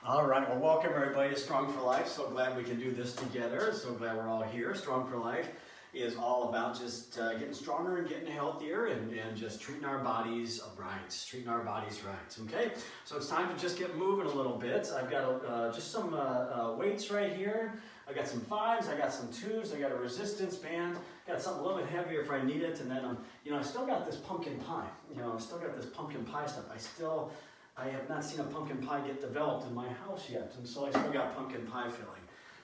All right, well, welcome everybody to Strong for Life. So glad we can do this together. So glad we're all here. Strong for Life is all about just getting stronger and getting healthier and just treating our bodies right, okay? So it's time to just get moving a little bit. I've got just some weights right here. I got some 5s, I got some 2s, I got a resistance band, got something a little bit heavier if I need it, and then I still got this pumpkin pie. I've still got this pumpkin pie stuff. I have not seen a pumpkin pie get developed in my house yet, and so I still got pumpkin pie filling.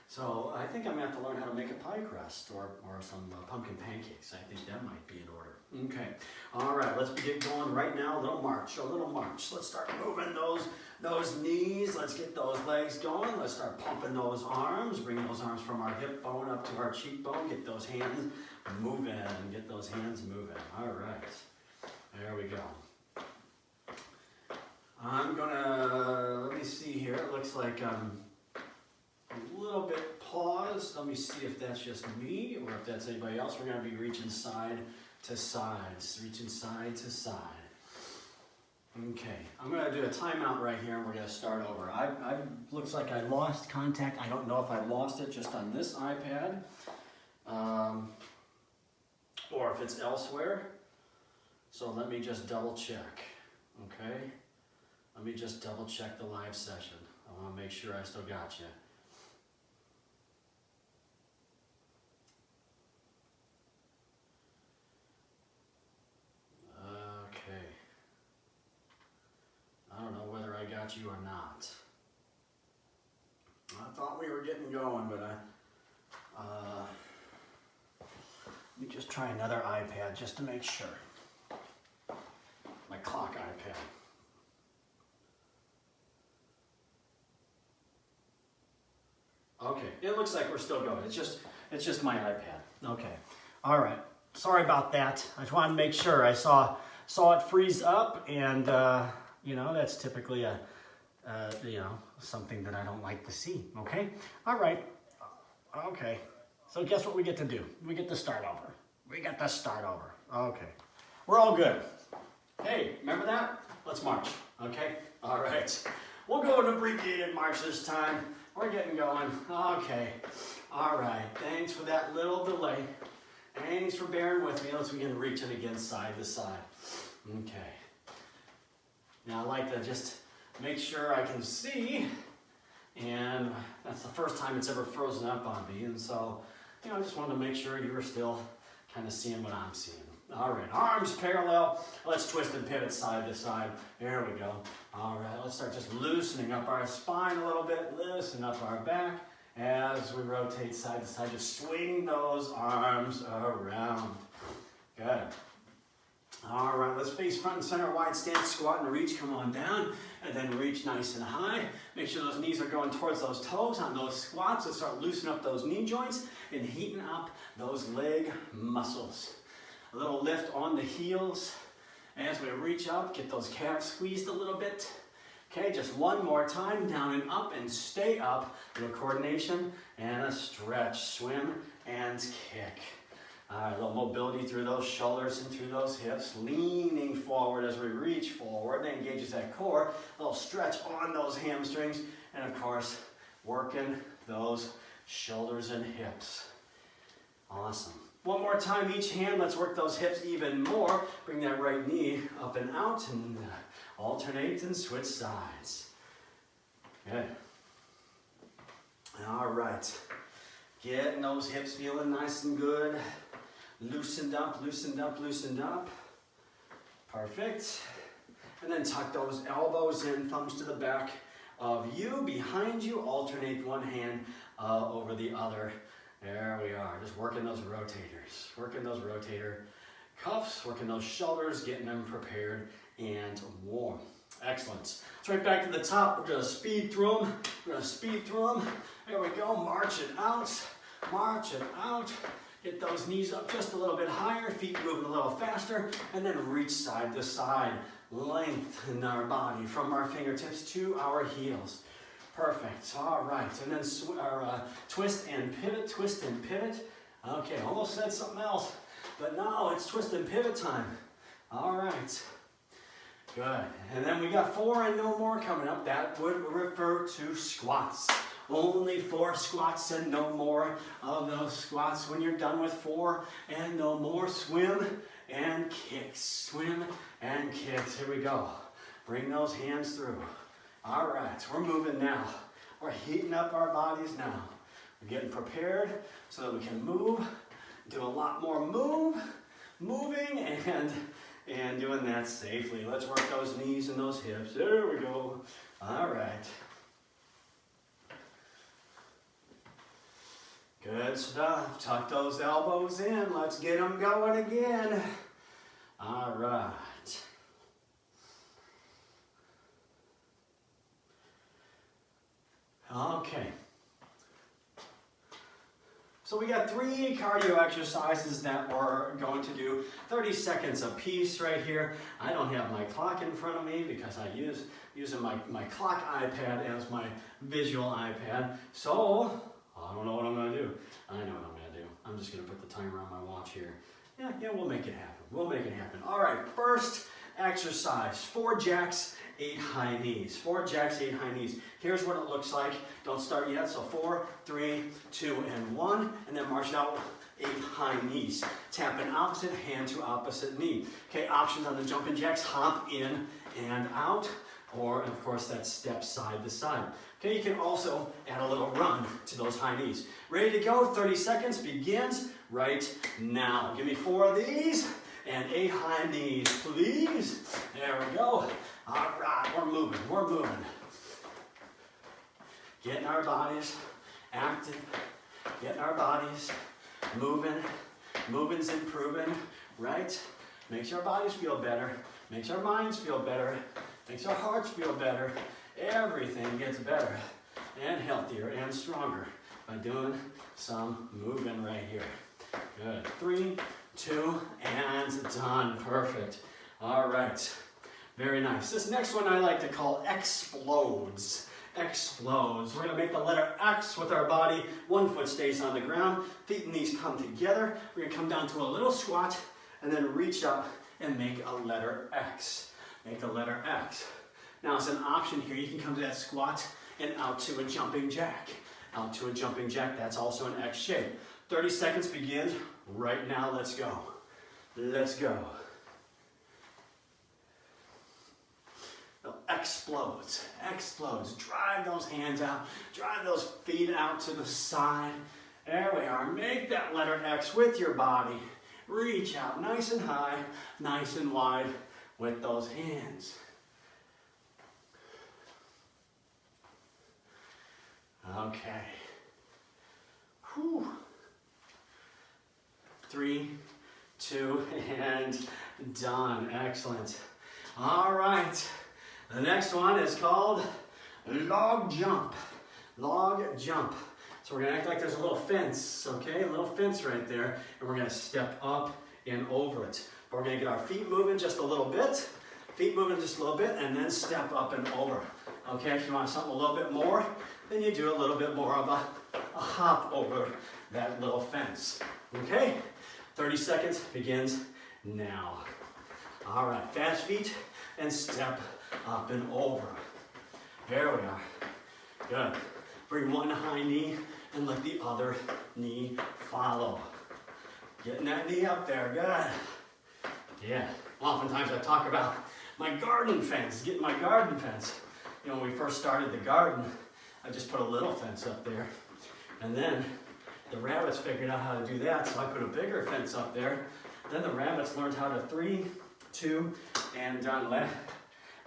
So I think I'm gonna have to learn how to make a pie crust or some pumpkin pancakes. I think that might be in order. Okay, all right, let's get going right now. A little march. Let's start moving those knees. Let's get those legs going. Let's start pumping those arms. Bring those arms from our hip bone up to our cheekbone. Get those hands moving. All right, there we go. I'm gonna, let me see here, it looks like I'm a little bit paused. Let me see if that's just me or if that's anybody else. We're gonna be reaching side to side. Okay, I'm gonna do a timeout right here and we're gonna start over. Looks like I lost contact. I don't know if I lost it just on this iPad or if it's elsewhere. So let me just double check, okay? Let me just double check the live session. I want to make sure I still got you. Okay. I don't know whether I got you or not. I thought we were getting going, but let me just try another iPad just to make sure. My clock iPad. Okay, it looks like we're still going. It's just my iPad. Okay, all right. Sorry about that. I just wanted to make sure. I saw it freeze up, and that's typically a something that I don't like to see. Okay, all right. Okay, so guess what we get to do? We get to start over. Okay, we're all good. Hey, remember that? Let's march. Okay, all right. We'll go an abbreviated march this time. We're getting going. Okay. All right. Thanks for that little delay. Thanks for bearing with me. Let's begin reaching again side to side. Okay. Now I like to just make sure I can see. And that's the first time it's ever frozen up on me. And so, I just wanted to make sure you were still kind of seeing what I'm seeing. All right, arms parallel. Let's twist and pivot side to side. There we go. All right, let's start just loosening up our spine a little bit, loosen up our back as we rotate side to side. Just swing those arms around. Good. All right, let's face front and center, wide stance, squat and reach. Come on down, and then reach nice and high. Make sure those knees are going towards those toes on those squats. Let's start loosening up those knee joints and heating up those leg muscles. A little lift on the heels as we reach up, get those calves squeezed a little bit. Okay, just one more time, down and up and stay up. A little coordination and a stretch, swim and kick. All right, a little mobility through those shoulders and through those hips, leaning forward as we reach forward. That engages that core. A little stretch on those hamstrings and of course, working those shoulders and hips. Awesome. One more time each hand, let's work those hips even more. Bring that right knee up and out and alternate and switch sides. Good. All right. Getting those hips feeling nice and good. Loosened up. Perfect. And then tuck those elbows in, thumbs to the back of you, behind you. Alternate one hand over the other. There we are, just working those rotators, working those rotator cuffs, working those shoulders, getting them prepared and warm. Excellent. So right back to the top, we're gonna speed through them. There we go, march it out. Get those knees up just a little bit higher, feet moving a little faster, and then reach side to side. Lengthen our body from our fingertips to our heels. Perfect, all right, and then twist and pivot. Okay, almost said something else, but now it's twist and pivot time. All right, Good. And then we got 4 and no more coming up. That would refer to squats. Only 4 squats and no more of those squats. When you're done with 4 and no more, swim and kicks. Swim and kicks. Here we go. Bring those hands through. All right, we're moving now. We're heating up our bodies now. We're getting prepared so that we can move, do a lot more moving and doing that safely. Let's work those knees and those hips. There we go. All right. Good stuff. Tuck those elbows in. Let's get them going again. All right. Okay. So we got 3 cardio exercises that we're going to do, 30 seconds a piece right here. I don't have my clock in front of me because I using my clock iPad as my visual iPad. So I don't know what I'm going to do. I know what I'm going to do. I'm just going to put the timer on my watch here. Yeah, we'll make it happen. We'll make it happen. All right, first exercise, 4 jacks, 8 high knees. 4 jacks, 8 high knees. Here's what it looks like. Don't start yet. So 4, 3, 2, and 1. And then march out 8 high knees. Tap an opposite hand to opposite knee. Okay, options on the jumping jacks, hop in and out. Or, of course, that's step side to side. Okay, you can also add a little run to those high knees. Ready to go? 30 seconds begins right now. Give me 4 of these and 8 high knees, please. There we go. All right, we're moving. Getting our bodies active, getting our bodies moving. Moving's improving, right? Makes our bodies feel better, makes our minds feel better, makes our hearts feel better. Everything gets better and healthier and stronger by doing some moving right here. Good. 3, 2, and done. Perfect. All right. Very nice. This next one I like to call explodes. Explodes. We're going to make the letter X with our body. 1 foot stays on the ground. Feet and knees come together. We're going to come down to a little squat and then reach up and make a letter X. Make a letter X. Now, as an option here, you can come to that squat and out to a jumping jack. Out to a jumping jack. That's also an X shape. 30 seconds begins right now. Let's go. Let's go. Explodes, explodes. Drive those hands out, drive those feet out to the side. There we are. Make that letter X with your body. Reach out nice and high, nice and wide with those hands. Okay. Whew. 3, 2, and done. Excellent. All right. The next one is called log jump. Log jump. So we're going to act like there's a little fence, okay? A little fence right there. And we're going to step up and over it. But we're going to get our feet moving just a little bit. Feet moving just a little bit and then step up and over. Okay, if you want something a little bit more, then you do a little bit more of a hop over that little fence. Okay? 30 seconds begins now. All right, fast feet and step up and over. There we are. Good. Bring one high knee and let the other knee follow. Getting that knee up there. Good. Yeah. Oftentimes I talk about my garden fence, getting my garden fence. You know, when we first started the garden, I just put a little fence up there. And then the rabbits figured out how to do that, so I put a bigger fence up there. Then the rabbits learned how to 3, 2, and done.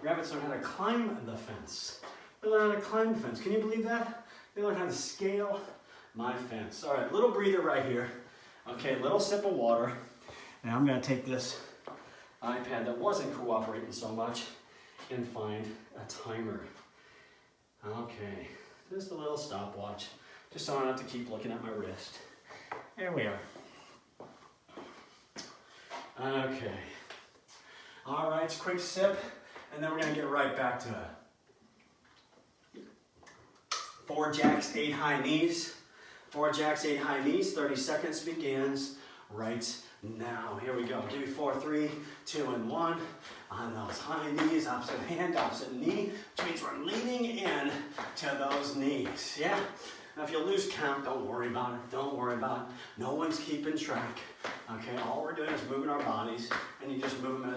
Rabbits learn how to climb the fence. They learn how to climb the fence. Can you believe that? They learn how to scale my fence. All right, little breather right here. Okay, little sip of water. Now I'm going to take this iPad that wasn't cooperating so much and find a timer. Okay, just a little stopwatch, just so I don't have to keep looking at my wrist. There we are. Okay. All right, quick sip. And then we're going to get right back to it. 4 jacks, 8 high knees. 4 jacks, 8 high knees. 30 seconds begins right Now, here we go. Give me 4, 3, 2, and 1. On those high knees, opposite hand, opposite knee, which means we're leaning in to those knees. Yeah? Now, if you lose count, don't worry about it. Don't worry about it. No one's keeping track. Okay? All we're doing is moving our bodies, and you just move them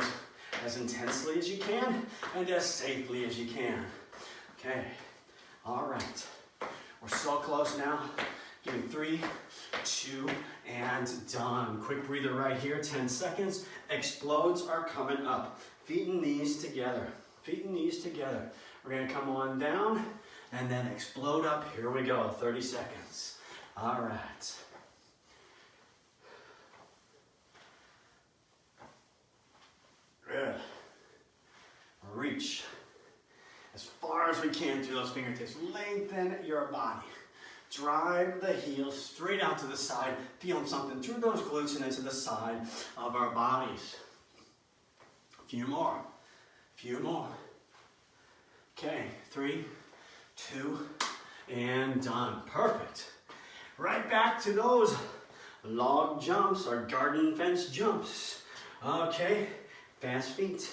as intensely as you can and as safely as you can. Okay. All right. We're so close now. Give me 3, 2, and done. Quick breather right here, 10 seconds. Explodes are coming up. Feet and knees together. Feet and knees together. We're going to come on down and then explode up. Here we go, 30 seconds. All right. Good. Reach as far as we can through those fingertips. Lengthen your body. Drive the heels straight out to the side, feeling something through those glutes and into the side of our bodies. A few more. Few more. Okay, 3, 2, and done. Perfect. Right back to those log jumps or garden fence jumps. Okay, fast feet.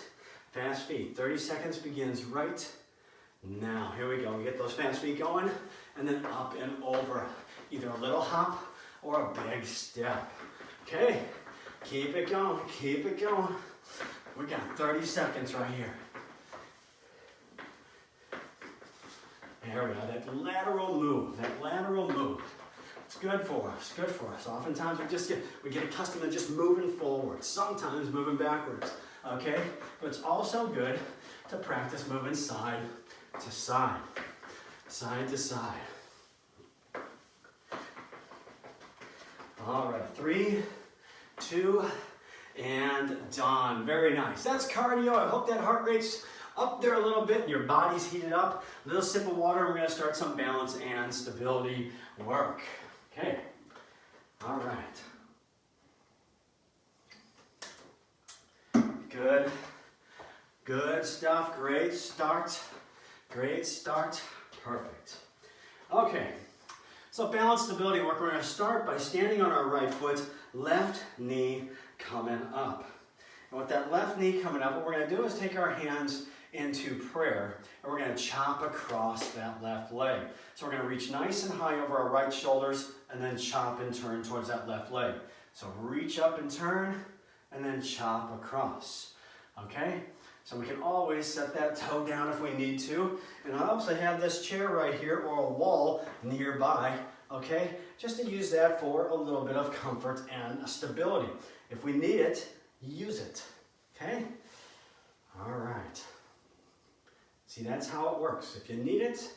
Fast feet. 30 seconds begins right now. Here we go. We get those fast feet going, and then up and over. Either a little hop or a big step. Okay, keep it going. Keep it going. We got 30 seconds right here. There we go. That lateral move. That lateral move. It's good for us. Good for us. Oftentimes we get accustomed to just moving forward. Sometimes moving backwards. Okay, but it's also good to practice moving side to side. Side to side. All right, 3, 2, and done. Very nice. That's cardio. I hope that heart rate's up there a little bit and your body's heated up. A little sip of water, and we're going to start some balance and stability work. Okay. All right. Good. Good stuff. Great start. Great start. Perfect. Okay. So balance stability work. We're going to start by standing on our right foot, left knee coming up. And with that left knee coming up, what we're going to do is take our hands into prayer, and we're going to chop across that left leg. So we're going to reach nice and high over our right shoulders, and then chop and turn towards that left leg. So reach up and turn, and then chop across. Okay? So we can always set that toe down if we need to. And I also have this chair right here or a wall nearby, okay? Just to use that for a little bit of comfort and stability. If we need it, use it, okay? All right. See, that's how it works. If you need it,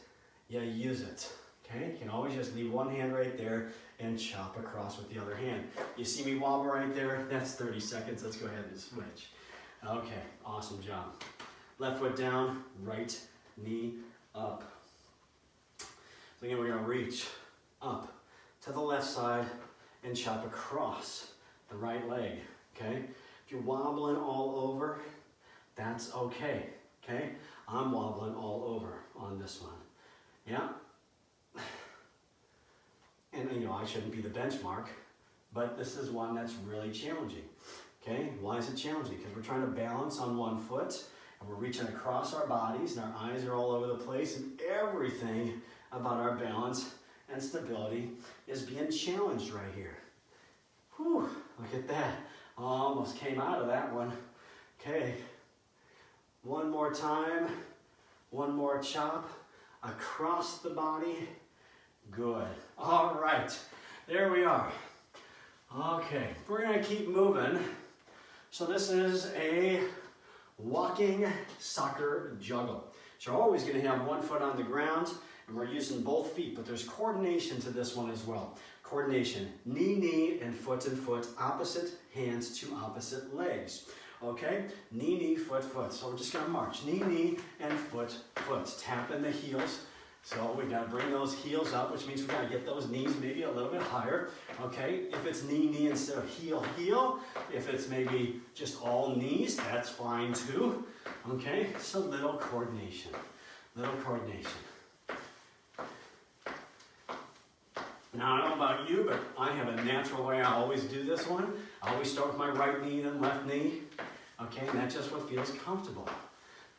you use it, okay? You can always just leave one hand right there and chop across with the other hand. You see me wobble right there? That's 30 seconds. Let's go ahead and switch. Okay, awesome job. Left foot down, right knee up. So again, we're going to reach up to the left side and chop across the right leg, okay? If you're wobbling all over, that's okay, okay? I'm wobbling all over on this one, yeah? And you know, I shouldn't be the benchmark, but this is one that's really challenging. Okay, why is it challenging? Because we're trying to balance on one foot, and we're reaching across our bodies, and our eyes are all over the place, and everything about our balance and stability is being challenged right here. Whew, look at that. Almost came out of that one. Okay, one more time, one more chop across the body. Good. All right, there we are. Okay, we're going to keep moving. So this is a walking soccer juggle. So you're always going to have one foot on the ground, and we're using both feet, but there's coordination to this one as well. Coordination, knee, knee, and foot, opposite hands to opposite legs. Okay, knee, knee, foot, foot. So we're just going to march, knee, knee, and foot, foot. Tapping the heels. So we got to bring those heels up, which means we got to get those knees maybe a little bit higher. Okay, if it's knee, knee instead of heel, heel. If it's maybe just all knees, that's fine too. Okay, so little coordination, little coordination. Now, I don't know about you, but I have a natural way I always do this one. I always start with my right knee, then left knee. Okay, and that's just what feels comfortable.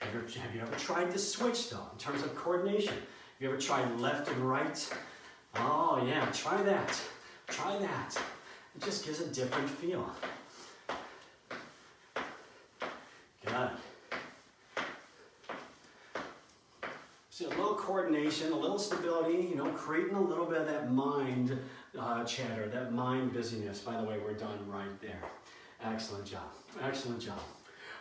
Have you ever tried to switch, though, in terms of coordination? Have you ever tried left and right? Oh, yeah, try that. Try that. It just gives a different feel. Got it. So a little coordination, a little stability, you know, creating a little bit of that mind chatter, that mind busyness. By the way, we're done right there. Excellent job. Excellent job.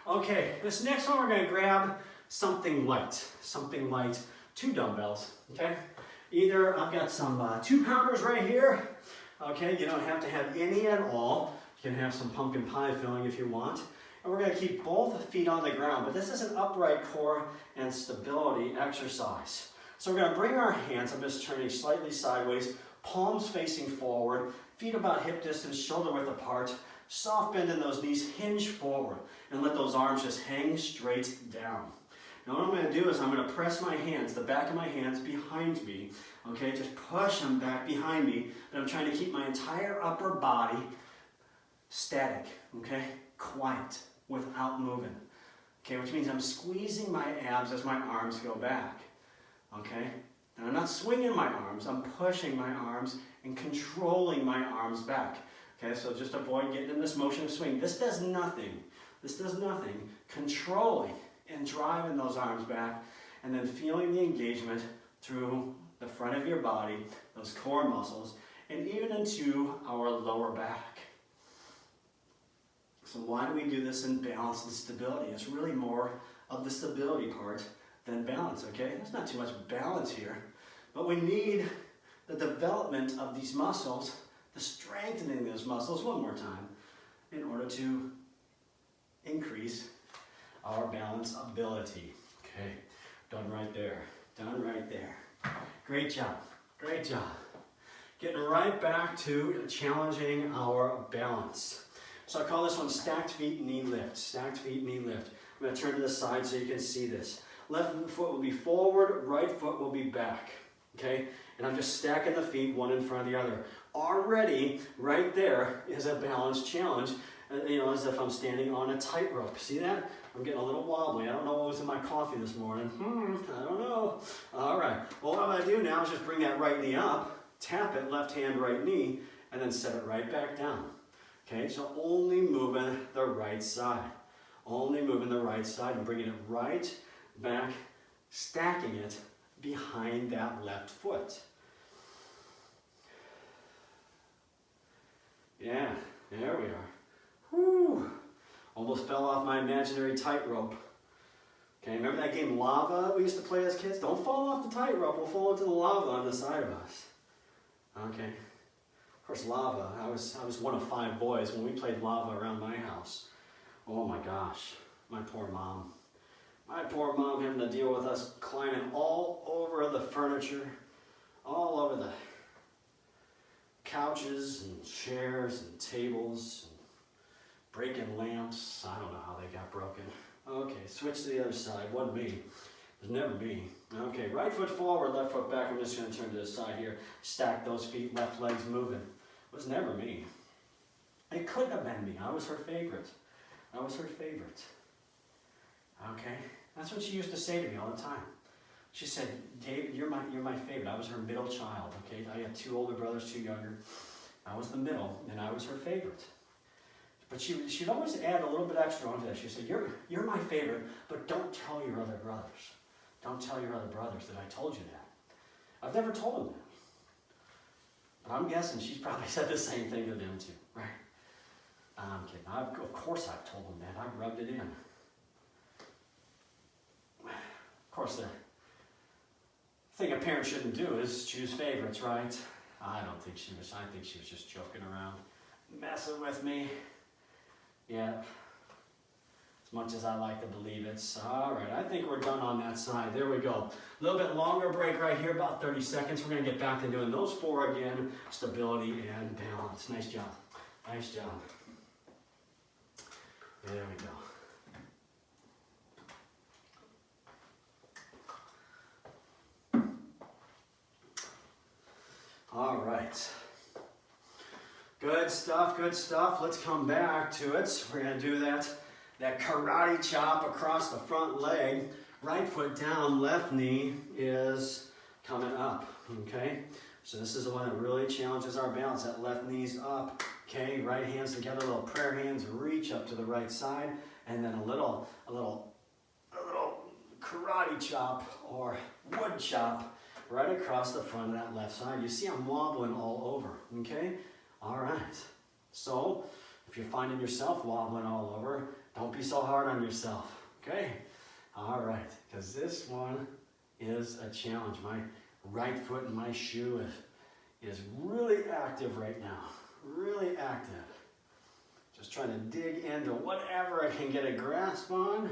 Okay, this next one we're going to grab something light. Something light. 2 dumbbells, okay? Either I've got some 2-pounders right here. Okay, you don't have to have any at all. You can have some pumpkin pie filling if you want. And we're going to keep both feet on the ground, but this is an upright core and stability exercise. So we're going to bring our hands, I'm just turning slightly sideways, palms facing forward, feet about hip distance, shoulder width apart, soft bend in those knees, hinge forward, and let those arms just hang straight down. Now what I'm going to do is I'm going to press my hands, the back of my hands behind me, okay, just push them back behind me, but I'm trying to keep my entire upper body static, okay, quiet, without moving, okay, which means I'm squeezing my abs as my arms go back, okay, and I'm not swinging my arms, I'm pushing my arms and controlling my arms back, okay, so just avoid getting in this motion of swing. This does nothing, controlling and driving those arms back, and then feeling the engagement through the front of your body, those core muscles, and even into our lower back. So why do we do this in balance and stability? It's really more of the stability part than balance, okay? There's not too much balance here, but we need the development of these muscles, the strengthening of those muscles, one more time, in order to increase our balance ability. Okay, done right there, done right there. Great job, great job. Getting right back to challenging our balance. So I call this one stacked feet, knee lift. Stacked feet, knee lift. I'm going to turn to the side so you can see this. Left foot will be forward, right foot will be back. Okay? And I'm just stacking the feet one in front of the other. Already, right there is a balance challenge. You know, as if I'm standing on a tightrope. See that? I'm getting a little wobbly. I don't know what was in my coffee this morning. I don't know. All right. Well, what I'm going to do now is just bring that right knee up, tap it, left hand, right knee, and then set it right back down. Okay, so only moving the right side. Only moving the right side and bringing it right back, stacking it behind that left foot. Yeah, there we are. Whew. Almost fell off my imaginary tightrope. Okay, remember that game Lava we used to play as kids? Don't fall off the tightrope, we'll fall into the lava on the side of us. Okay. Of course, lava, I was one of 5 boys when we played lava around my house. Oh my gosh, my poor mom. My poor mom having to deal with us climbing all over the furniture, all over the couches and chairs and tables, and breaking lamps. I don't know how they got broken. Okay, switch to the other side. Wasn't me. It was never me. Okay, right foot forward, left foot back. I'm just going to turn to the side here. Stack those feet, left leg's moving. It was never me. It couldn't have been me. I was her favorite. I was her favorite. Okay, that's what she used to say to me all the time. She said, "David, you're my favorite." I was her middle child. Okay, I had 2 older brothers, 2 younger. I was the middle, and I was her favorite. But she'd always add a little bit extra onto that. She said, "You're my favorite, but don't tell your other brothers. Don't tell your other brothers that I told you that." I've never told them that. But I'm guessing she's probably said the same thing to them too, right? I'm kidding. Of course I've told them that. I've rubbed it in. Of course, the thing a parent shouldn't do is choose favorites, right? I think she was just joking around, messing with me. Yeah. As much as I like to believe it's all right. I think we're done on that side. There we go. A little bit longer break right here, about 30 seconds. We're going to get back to doing those 4 again. Stability and balance. Nice job. Nice job. There we go. All right. Good stuff, good stuff. Let's come back to it. We're going to do that karate chop across the front leg. Right foot down, left knee is coming up, okay? So this is the one that really challenges our balance. That left knee's up, okay? Right hands together, little prayer hands, reach up to the right side, and then a little karate chop or wood chop right across the front of that left side. You see I'm wobbling all over, okay? All right. So if you're finding yourself wobbling all over, don't be so hard on yourself, okay? All right, because this one is a challenge. My right foot in my shoe is really active right now, really active. Just trying to dig into whatever I can get a grasp on.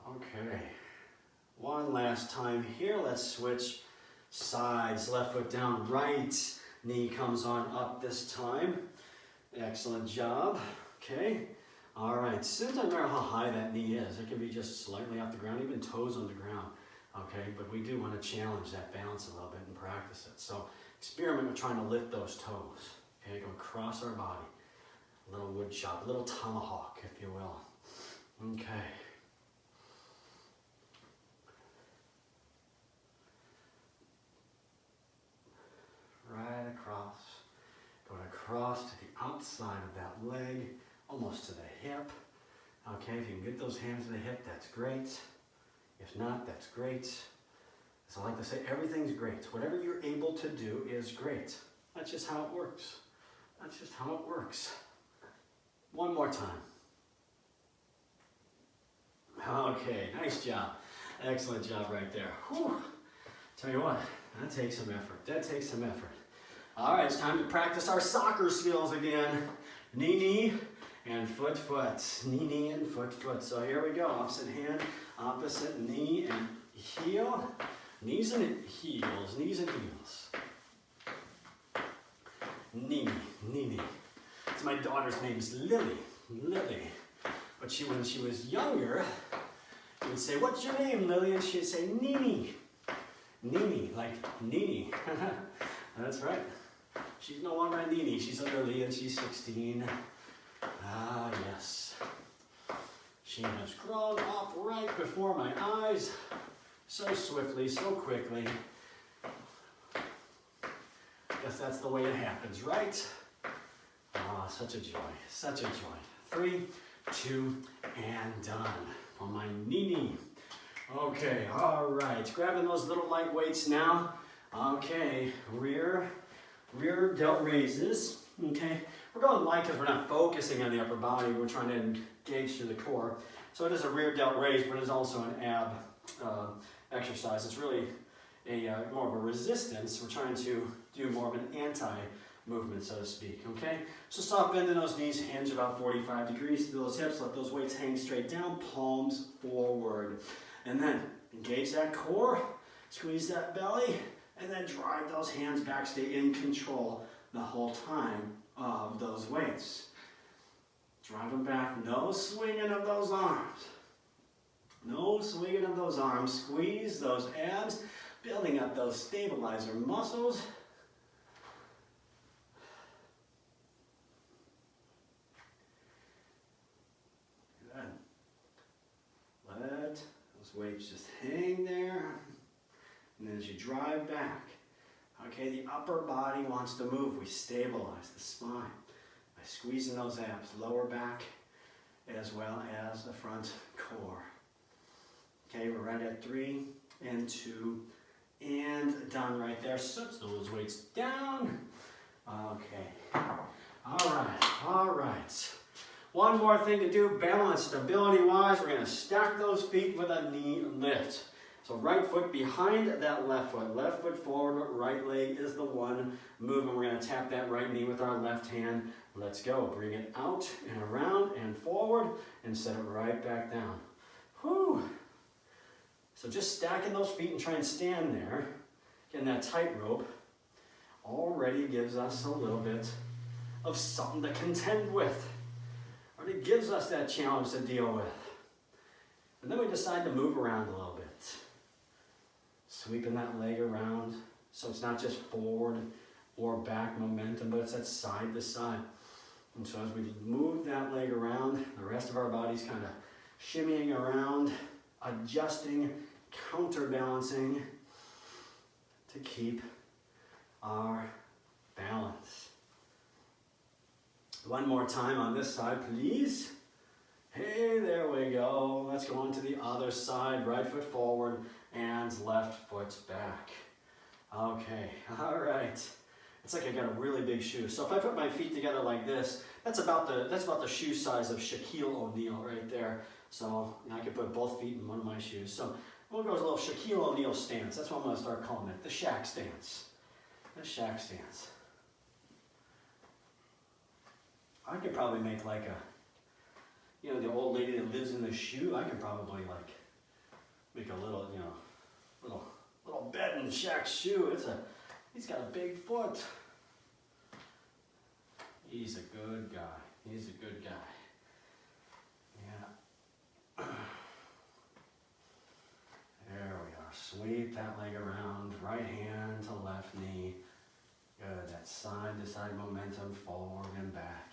Okay, one last time here. Let's switch sides. Left foot down, right knee comes on up this time. Excellent job. Okay. All right. So it doesn't matter how high that knee is. It can be just slightly off the ground, even toes on the ground. Okay. But we do want to challenge that balance a little bit and practice it. So experiment with trying to lift those toes. Okay. Go across our body. A little wood chop, a little tomahawk, if you will. Okay. Right across. Going across to the outside of that leg, almost to the hip. Okay, if you can get those hands to the hip, that's great. If not, that's great. As I like to say, everything's great. Whatever you're able to do is great. That's just how it works. That's just how it works. One more time. Okay, nice job. Excellent job right there. Whew. Tell you what, that takes some effort. That takes some effort. All right, it's time to practice our soccer skills again. Knee, knee, and foot, foot. Knee, knee, and foot, foot. So here we go. Opposite hand, opposite knee and heel. Knees and heels, knees and heels. Knee, knee, knee. So my daughter's name is Lily. Lily. But when she was younger, you would say, "What's your name, Lily?" And she'd say, "Nini." Nini, like Nini. That's right. She's no longer a Nini. She's a Lily and she's 16. Ah, yes. She has grown up right before my eyes. So swiftly, so quickly. Guess that's the way it happens, right? Ah, such a joy, such a joy. 3, 2, and done. On my Nini. Okay, all right. Grabbing those little light weights now. Okay, rear delt raises. Okay, we're going light because we're not focusing on the upper body. We're trying to engage through the core. So it is a rear delt raise, but it is also an ab exercise. It's really more of a resistance. We're trying to do more of an anti-movement, so to speak. Okay, so soft bend in those knees, hinge about 45 degrees to those hips. Let those weights hang straight down, palms forward. And then engage that core, squeeze that belly, and then drive those hands back. Stay in control the whole time of those weights. Drive them back. No swinging of those arms. No swinging of those arms. Squeeze those abs, building up those stabilizer muscles. Good. Let weights just hang there, and then as you drive back, okay, the upper body wants to move. We stabilize the spine by squeezing those abs, lower back, as well as the front core. Okay, we're right at 3 and 2, and done right there. Set those weights down. Okay, all right. One more thing to do, balance stability-wise. We're going to stack those feet with a knee lift. So right foot behind that left foot forward, right leg is the one moving. We're going to tap that right knee with our left hand. Let's go. Bring it out and around and forward and set it right back down. Whew. So just stacking those feet and try and stand there, getting that tightrope, already gives us a little bit of something to contend with. It gives us that challenge to deal with. And then we decide to move around a little bit. Sweeping that leg around, so it's not just forward or back momentum, but it's that side to side. And so as we move that leg around, the rest of our body's kind of shimmying around, adjusting, counterbalancing to keep our balance. One more time on this side, please. Hey, there we go. Let's go on to the other side. Right foot forward and left foot back. Okay, all right. It's like I got a really big shoe. So if I put my feet together like this, that's about the shoe size of Shaquille O'Neal right there. So I could put both feet in one of my shoes. So we'll go with a little Shaquille O'Neal stance. That's what I'm going to start calling it, the Shaq stance. The Shaq stance. I could probably make like a, you know, the old lady that lives in the shoe. I could probably like make a little, you know, little bed in Shaq's shoe. He's got a big foot. He's a good guy. He's a good guy. Yeah. There we are. Sweep that leg around. Right hand to left knee. Good. That side to side momentum, forward and back.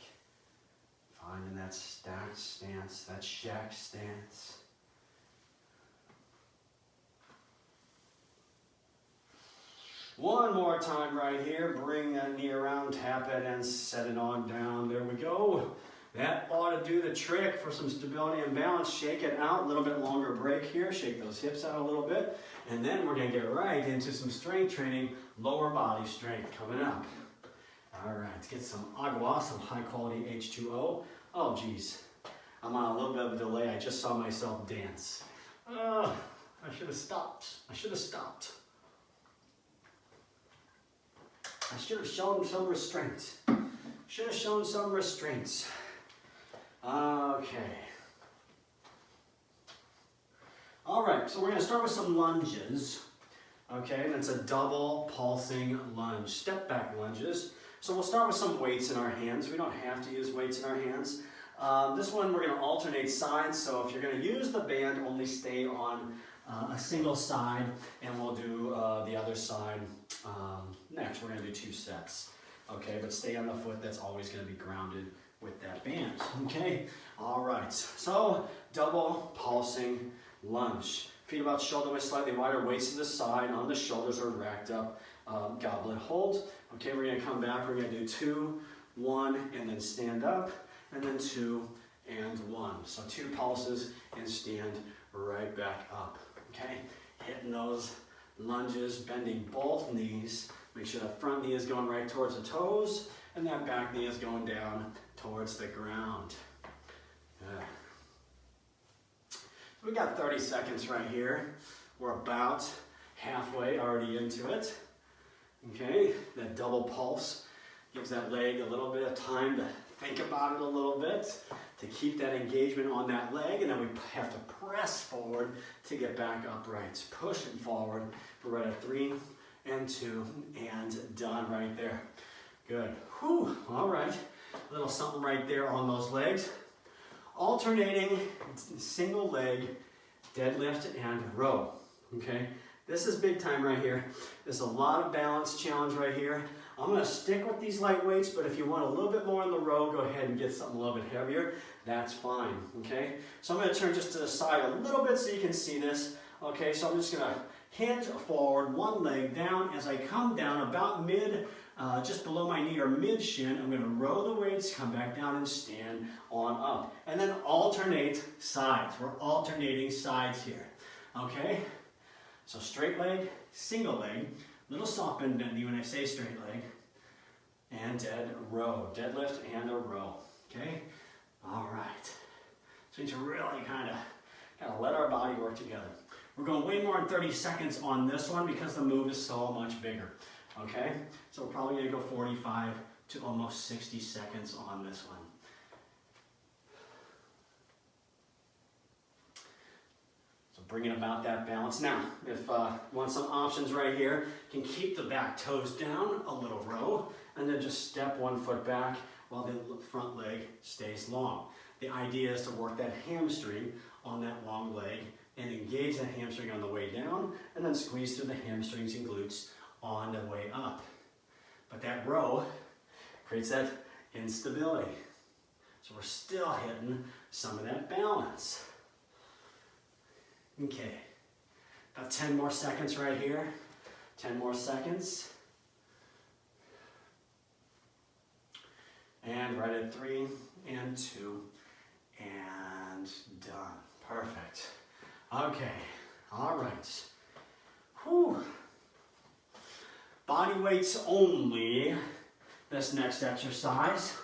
Finding that stacked stance, that Shaq stance. One more time right here. Bring that knee around, tap it, and set it on down. There we go. That ought to do the trick for some stability and balance. Shake it out. A little bit longer break here. Shake those hips out a little bit. And then we're going to get right into some strength training, lower body strength coming up. All right, let's get some agua, some high quality H2O. Oh, geez. I'm on a little bit of a delay. I just saw myself dance. I should have stopped. I should have stopped. I should have shown some restraint. Should have shown some restraints. Okay. All right, so we're going to start with some lunges. Okay, and it's a double pulsing lunge, step back lunges. So we'll start with some weights in our hands. We don't have to use weights in our hands. This one we're going to alternate sides, so if you're going to use the band, only stay on a single side, and we'll do the other side next. We're going to do 2 sets, okay? But stay on the foot that's always going to be grounded with that band, okay? All right, so double pulsing lunge. Feet about shoulder width, slightly wider, waist to the side, on the shoulders are racked up, goblet hold. Okay, we're going to come back, we're going to do 2, 1, and then stand up, and then 2 and 1. So 2 pulses and stand right back up. Okay, hitting those lunges, bending both knees. Make sure that front knee is going right towards the toes, and that back knee is going down towards the ground. Good. So we got 30 seconds right here. We're about halfway already into it. Okay, that double pulse gives that leg a little bit of time to think about it a little bit, to keep that engagement on that leg, and then we have to press forward to get back upright. Pushing forward. We're right at 3 and 2 and done right there. Good. Whew. All right. A little something right there on those legs. Alternating single leg deadlift and row. Okay. This is big time right here. There's a lot of balance challenge right here. I'm going to stick with these light weights, but if you want a little bit more in the row, go ahead and get something a little bit heavier. That's fine, okay? So I'm going to turn just to the side a little bit so you can see this. Okay, so I'm just going to hinge forward, one leg down. As I come down about mid, just below my knee or mid shin, I'm going to row the weights, come back down and stand on up. And then alternate sides. We're alternating sides here, okay? So straight leg, single leg, little soft bend bendy when I say straight leg, and dead row, deadlift and a row, okay? All right. So we need to really kind of let our body work together. We're going way more than 30 seconds on this one because the move is so much bigger, okay? So we're probably gonna go 45 to almost 60 seconds on this one. Bringing about that balance. Now, if you want some options right here, you can keep the back toes down, a little row, and then just step one foot back while the front leg stays long. The idea is to work that hamstring on that long leg and engage the hamstring on the way down, and then squeeze through the hamstrings and glutes on the way up. But that row creates that instability. So we're still hitting some of that balance. Okay, about 10 more seconds right here. 10 more seconds. And right at 3 and 2 and done. Perfect. Okay, all right. Whew. Body weights only. This next exercise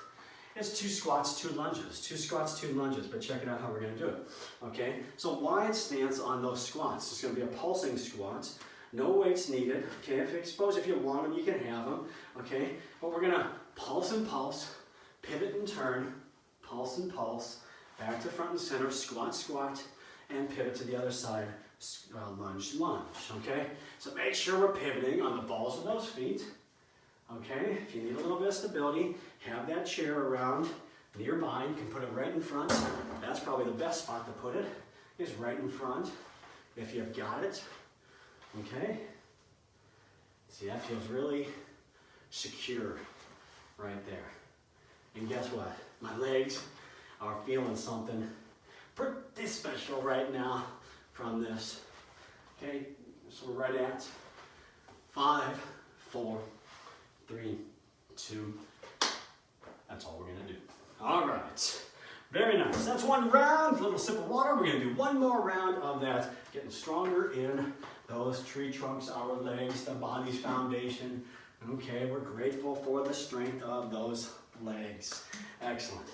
is 2 squats, 2 lunges. 2 squats, 2 lunges, but check it out how we're gonna do it. Okay, so wide stance on those squats. It's gonna be a pulsing squat. No weights needed. Okay, if you want them, you can have them. Okay, but we're gonna pulse and pulse, pivot and turn, pulse and pulse, back to front and center, squat, squat, and pivot to the other side, lunge, lunge. Okay, so make sure we're pivoting on the balls of those feet. Okay, if you need a little bit of stability, have that chair around nearby. You can put it right in front. That's probably the best spot to put it, is right in front, if you've got it. Okay, see, that feels really secure right there. And guess what? My legs are feeling something pretty special right now from this. Okay, so we're right at 5, 4, 3, 2. That's all we're gonna do. All right, very nice. That's one round, a little sip of water. We're gonna do one more round of that, getting stronger in those tree trunks, our legs, the body's foundation. Okay, we're grateful for the strength of those legs. Excellent.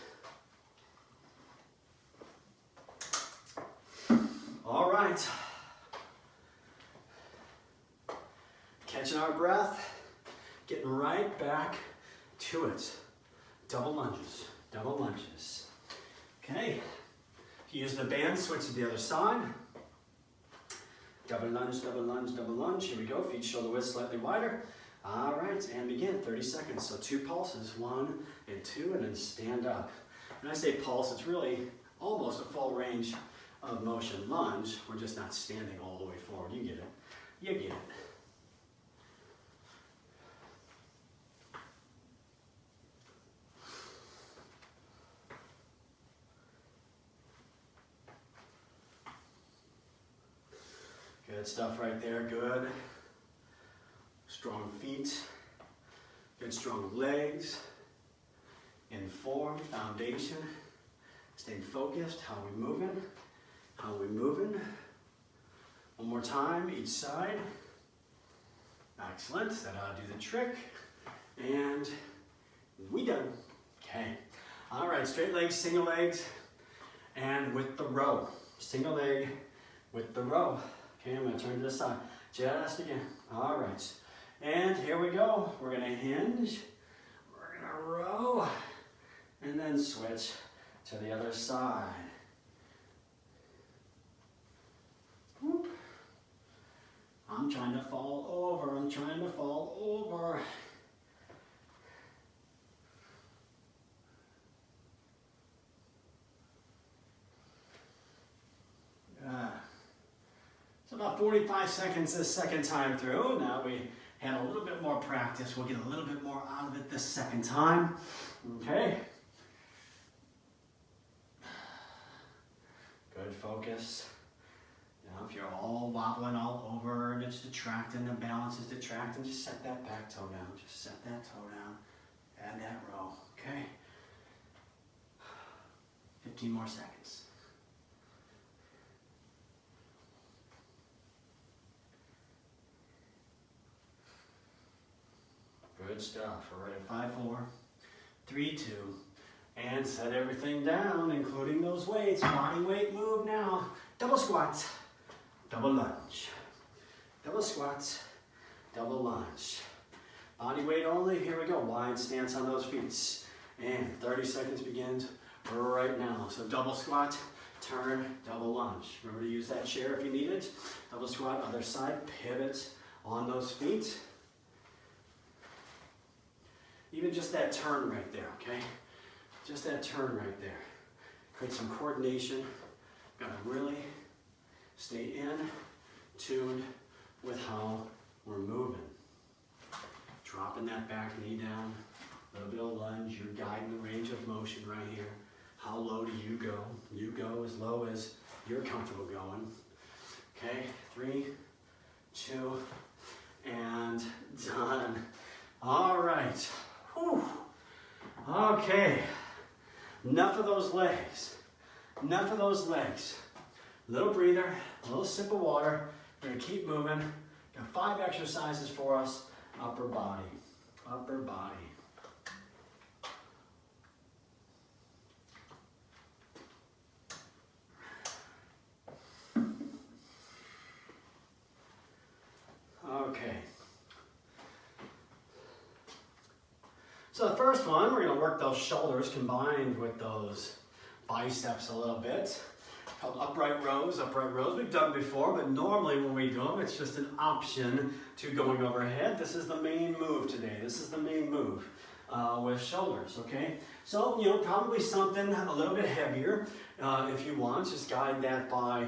All right. Catching our breath, getting right back to it. Double lunges, double lunges. Okay, if you use the band, switch to the other side. Double lunge, double lunge, double lunge. Here we go, feet shoulder width slightly wider. All right, and begin, 30 seconds. So 2 pulses, 1 and 2, and then stand up. When I say pulse, it's really almost a full range of motion. Lunge, we're just not standing all the way forward. You get it, you get it. Good stuff right there, good. Strong feet, good strong legs, informed foundation, staying focused, how are we moving, how are we moving. One more time, each side. Excellent, that ought to do the trick. And we done, okay. All right, straight legs, single legs, and with the row. Single leg with the row. Okay, I'm gonna turn to the side, just again. All right, and here we go. We're gonna hinge, we're gonna row, and then switch to the other side. Whoop. I'm trying to fall over, I'm trying to fall over. So about 45 seconds this second time through. Now we had a little bit more practice. We'll get a little bit more out of it this second time. Okay. Good focus. Now if you're all wobbling all over and it's detracting, the balance is detracting, just set that back toe down. Just set that toe down. Add that row. Okay. 15 more seconds. Good stuff. We're ready at 5, 4, 3, 2, and set everything down, including those weights. Body weight move now. Double squats, double lunge. Double squats, double lunge. Body weight only. Here we go. Wide stance on those feet. And 30 seconds begins right now. So double squat, turn, double lunge. Remember to use that chair if you need it. Double squat, other side, pivot on those feet. Even just that turn right there, okay? Just that turn right there. Create some coordination Gotta really stay in tuned with how we're moving. Dropping that back knee down, a little bit of lunge. You're guiding the range of motion right here. How low do you go? You go as low as you're comfortable going. Okay, 3, 2, and done. All right. Whew. Okay. Enough of those legs. Enough of those legs. Little breather, a little sip of water. We're gonna keep moving. Got 5 exercises for us. Upper body. Upper body. Okay. So the first one, we're going to work those shoulders combined with those biceps a little bit. Called upright rows. Upright rows we've done before, but normally when we do them, it's just an option to going overhead. This is the main move today. This is the main move with shoulders, okay? So, you know, probably something a little bit heavier if you want. Just guide that by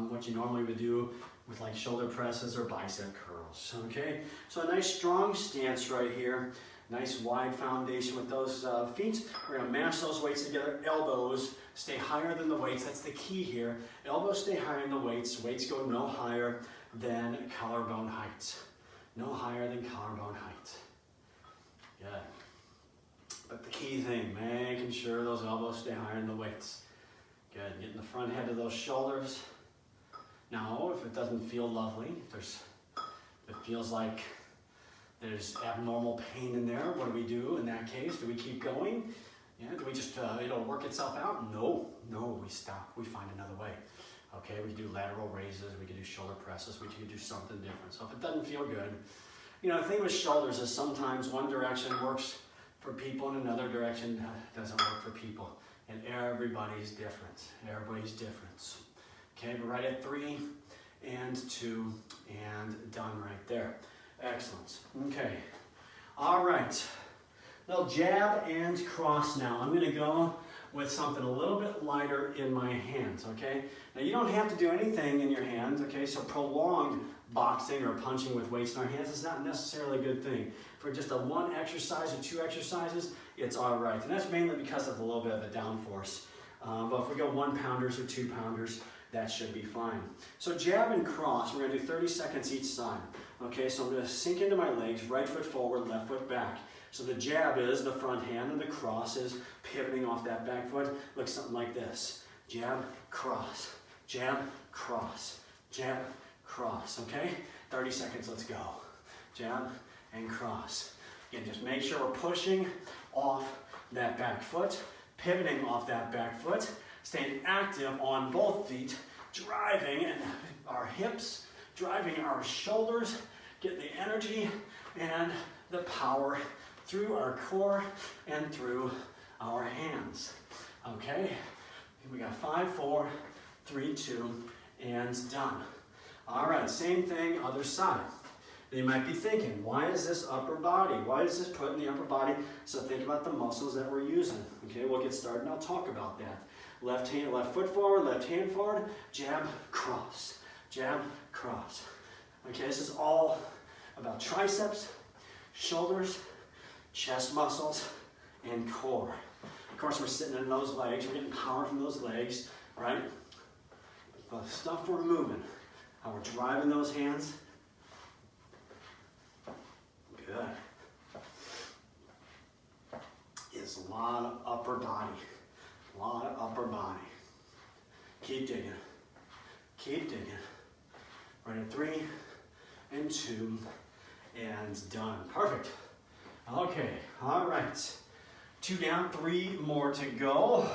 what you normally would do with like shoulder presses or bicep curls, okay? So a nice strong stance right here. Nice wide foundation with those feet. We're gonna mash those weights together. Elbows stay higher than the weights. That's the key here. Elbows stay higher than the weights. Weights go no higher than collarbone height. No higher than collarbone height. Good. But the key thing, making sure those elbows stay higher than the weights. Good, getting the front head of those shoulders. Now, if it doesn't feel lovely, if it feels like there's abnormal pain in there, what do we do in that case? Do we keep going? Yeah, do we just, it'll work itself out? No, we stop, we find another way. Okay, we do lateral raises, we can do shoulder presses, we can do something different. So if it doesn't feel good, you know, the thing with shoulders is sometimes one direction works for people and another direction doesn't work for people. And everybody's different, everybody's different. Okay, but right at 3 and 2 and done right there. Excellent. Okay. All right. Little jab and cross now. I'm going to go with something a little bit lighter in my hands, okay? Now you don't have to do anything in your hands, okay? So prolonged boxing or punching with weights in our hands is not necessarily a good thing. For just a 1 exercise or 2 exercises, it's all right. And that's mainly because of a little bit of the downforce. But if we go 1 pounders or 2 pounders, that should be fine. So jab and cross, we're gonna do 30 seconds each side. Okay, so I'm gonna sink into my legs, right foot forward, left foot back. So the jab is the front hand and the cross is pivoting off that back foot. Looks something like this. Jab, cross, jab, cross, jab, cross, okay? 30 seconds, let's go. Jab and cross. Again, just make sure we're pushing off that back foot, pivoting off that back foot, staying active on both feet, driving our hips, driving our shoulders, getting the energy and the power through our core and through our hands. Okay, we got 5, 4, 3, 2, and done. All right, same thing, other side. You might be thinking, why is this upper body? Why is this put in the upper body? So think about the muscles that we're using. Okay, we'll get started and I'll talk about that. Left hand, left foot forward, left hand forward, jab, cross, jab, cross. Okay, this is all about triceps, shoulders, chest muscles, and core. Of course, we're sitting in those legs, we're getting power from those legs, right? But the stuff we're moving, how we're driving those hands, good. Is a lot of upper body. A lot of upper body. Keep digging. Keep digging. Right at 3 and 2 and done. Perfect. Okay, all right. 2 down, 3 more to go.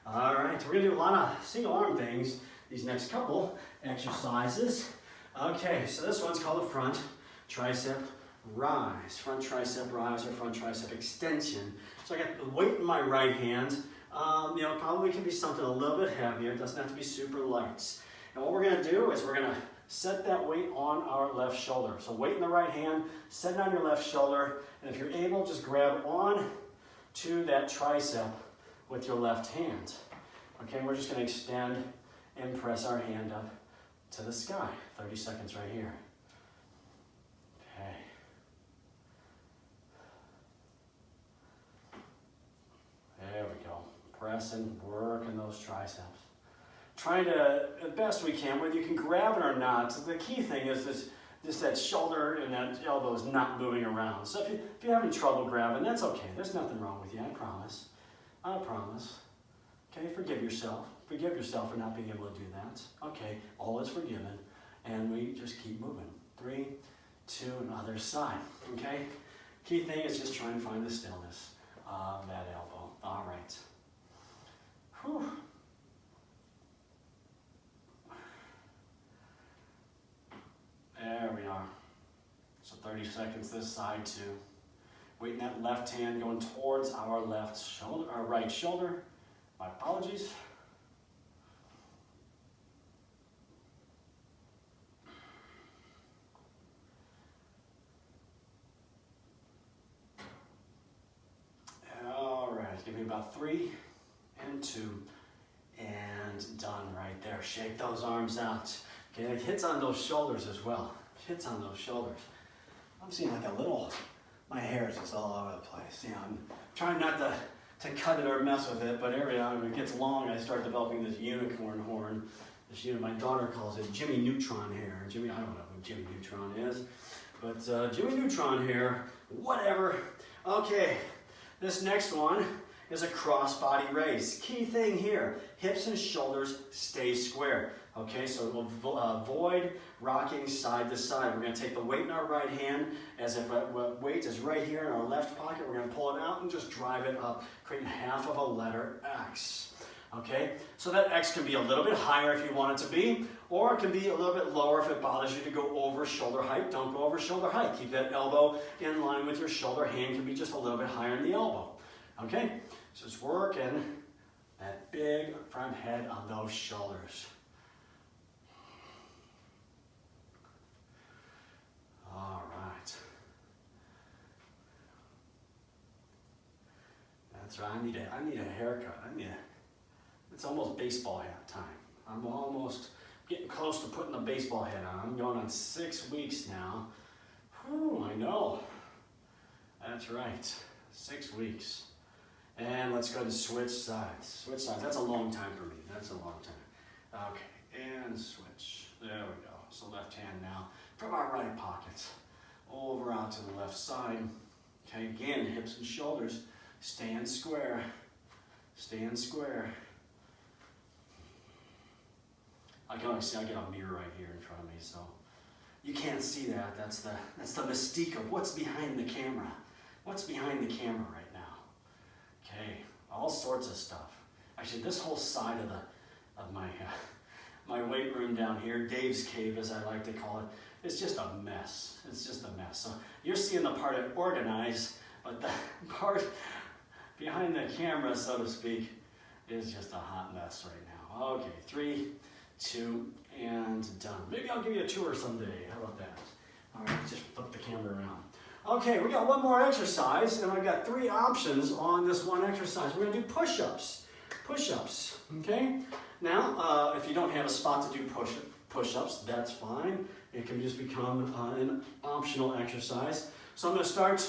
All right, we're gonna do a lot of single arm things these next couple exercises. Okay, so this one's called a front tricep rise. Front tricep rise or front tricep extension. So I got the weight in my right hand. You know, probably can be something a little bit heavier. It doesn't have to be super light. And what we're gonna do is we're gonna set that weight on our left shoulder. So weight in the right hand, set it on your left shoulder, and if you're able, just grab on to that tricep with your left hand. Okay, we're just gonna extend and press our hand up to the sky. 30 seconds right here. Okay. There we go. Pressing, working those triceps. Trying to, as best we can, whether you can grab it or not. So the key thing is just that shoulder and that elbow is not moving around. So if you're having trouble grabbing, that's okay. There's nothing wrong with you, I promise. I promise. Okay, forgive yourself. Forgive yourself for not being able to do that. Okay, all is forgiven. And we just keep moving. 3, 2, and other side. Okay? Key thing is just try and find the stillness of that elbow. All right. Whew. There we are. So 30 seconds this side too. Weighting that left hand going towards our left shoulder, our right shoulder. My apologies. All right, give me about 3 and 2 and done right there. Shake those arms out. Okay, it hits on those shoulders as well. Hits on those shoulders. I'm seeing like a little, my hair is just all over the place. You know, I'm trying not to cut it or mess with it, but every time it gets long, I start developing this unicorn horn. My daughter calls it Jimmy Neutron hair. I don't know who Jimmy Neutron is, but Jimmy Neutron hair, whatever. Okay, this next one is a cross-body raise. Key thing here, hips and shoulders stay square. Okay, so we'll avoid rocking side to side. We're going to take the weight in our right hand as if weight is right here in our left pocket. We're going to pull it out and just drive it up, creating half of a letter X. Okay, so that X can be a little bit higher if you want it to be, or it can be a little bit lower if it bothers you to go over shoulder height. Don't go over shoulder height. Keep that elbow in line with your shoulder. Hand can be just a little bit higher in the elbow. Okay, so it's working that big front head on those shoulders. All right. That's right. I need a haircut. It's almost baseball hat time. I'm almost getting close to putting the baseball hat on. I'm going on 6 weeks now. Whew, I know. That's right. 6 weeks. And let's go to switch sides. Switch sides. That's a long time for me. That's a long time. Okay, and switch. There we go. So left hand now from our right pocket over out to the left side. Okay, again, hips and shoulders. Stand square. Stand square. I can only see, I got a mirror right here in front of me, so you can't see that. That's the mystique of what's behind the camera. What's behind the camera right now? Okay, all sorts of stuff. Actually, this whole side of my weight room down here, Dave's cave as I like to call it, it's just a mess. It's just a mess. So you're seeing the part of organized, but the part behind the camera, so to speak, is just a hot mess right now. Okay, 3, 2, and done. Maybe I'll give you a tour someday. How about that? All right, just flip the camera around. Okay, we got one more exercise, and I've got 3 options on this one exercise. We're gonna do push-ups. Push-ups, okay? Now, if you don't have a spot to do push-ups, that's fine. It can just become an optional exercise. So I'm gonna start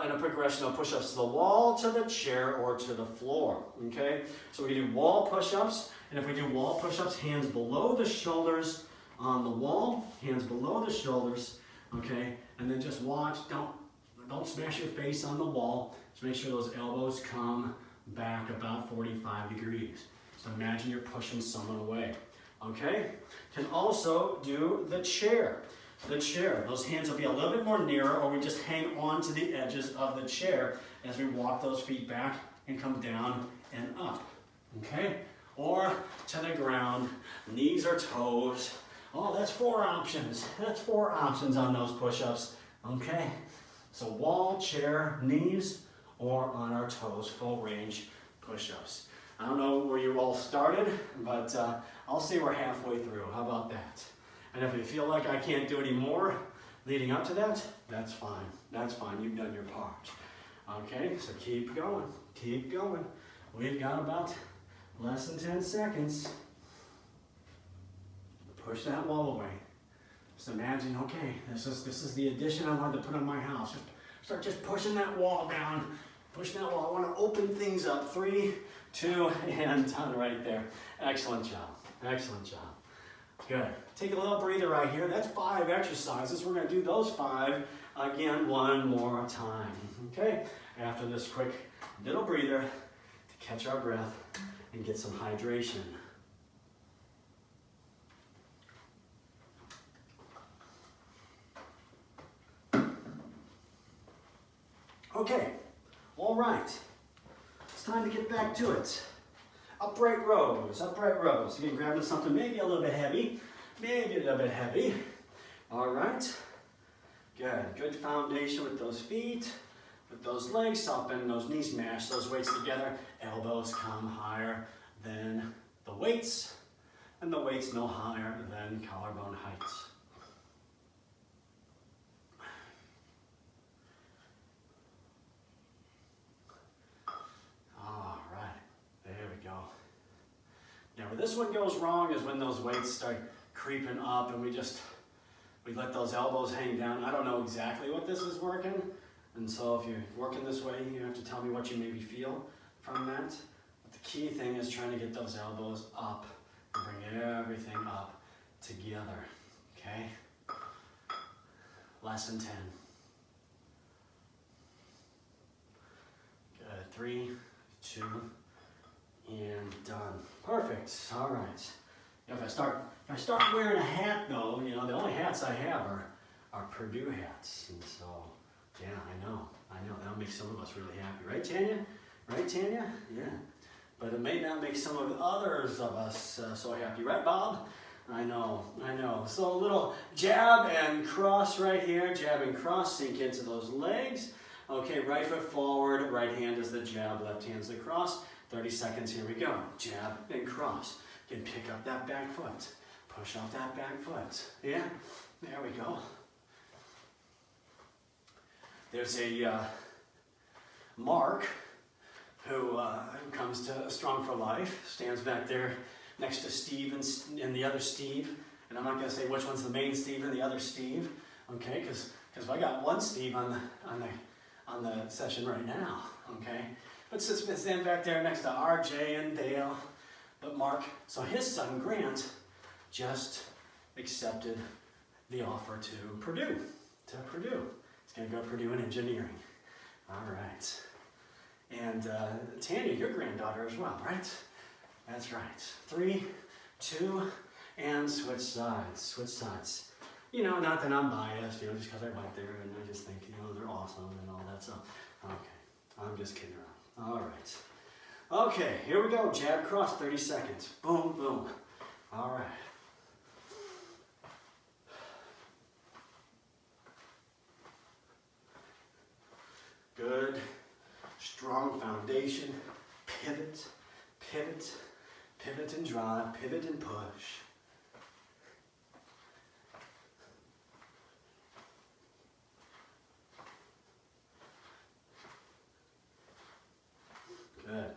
in a progression of push-ups to the wall, to the chair, or to the floor, okay? So we do wall push-ups, and if we do wall push-ups, hands below the shoulders on the wall, hands below the shoulders, okay? And then just watch, don't smash your face on the wall. Just make sure those elbows come back about 45 degrees. So imagine you're pushing someone away, okay? Can also do the chair. The chair, those hands will be a little bit more nearer, or we just hang on to the edges of the chair as we walk those feet back and come down and up, okay? Or to the ground, knees or toes. Oh, that's 4 options. That's 4 options on those push-ups, okay? So wall, chair, knees, or on our toes, full range push-ups. I don't know where you all started, but I'll say we're halfway through. How about that? And if you feel like I can't do any more leading up to that, that's fine. That's fine. You've done your part. Okay, so keep going. Keep going. We've got about less than 10 seconds. Push that wall away. Just imagine, okay, this is the addition I wanted to put on my house. Start just pushing that wall down. Pushing that wall. I want to open things up. 3, 2, and done right there. Excellent job. Excellent job. Good. Take a little breather right here. That's 5 exercises. We're going to do those 5 again one more time. Okay? After this quick little breather to catch our breath and get some hydration. Okay, all right. It's time to get back to it. Upright rows, upright rows. Again, grabbing something maybe a little bit heavy, All right, good. Good foundation with those feet, with those legs, soft bend those knees, mash those weights together. Elbows come higher than the weights, and the weights no higher than collarbone heights. Now where this one goes wrong is when those weights start creeping up and we let those elbows hang down. I don't know exactly what this is working, and so if you're working this way, you have to tell me what you maybe feel from that. But the key thing is trying to get those elbows up and bring everything up together, okay? Lesson 10. Good, 3, 2, and done. Perfect. All right. If I start wearing a hat though, you know, the only hats I have are Purdue hats. And so, yeah, I know. That'll make some of us really happy. Right, Tanya? Right, Tanya? Yeah. But it may not make some of the others of us so happy. Right, Bob? I know. So a little jab and cross right here. Jab and cross, sink into those legs. Okay, right foot forward, right hand is the jab, left hand's the cross. 30 seconds, here we go. Jab and cross. You can pick up that back foot. Push off that back foot. Yeah, there we go. There's a Mark who comes to Strong4Life, stands back there next to Steve and the other Steve. And I'm not going to say which one's the main Steve and the other Steve, okay? Because I got one Steve on the session right now, okay? But stand back there next to RJ and Dale. But Mark, so his son Grant just accepted the offer to Purdue. He's going to go to Purdue in engineering. All right. And Tanya, your granddaughter as well, right? That's right. 3, 2, and switch sides. You know, not that I'm biased, you know, just because I went there and I just think, you know, they're awesome and all that stuff. Okay, I'm just kidding around. All right. Okay, here we go. Jab cross, 30 seconds. Boom, boom. All right. Good. Strong foundation. Pivot, pivot, pivot and drive, pivot and push. Good.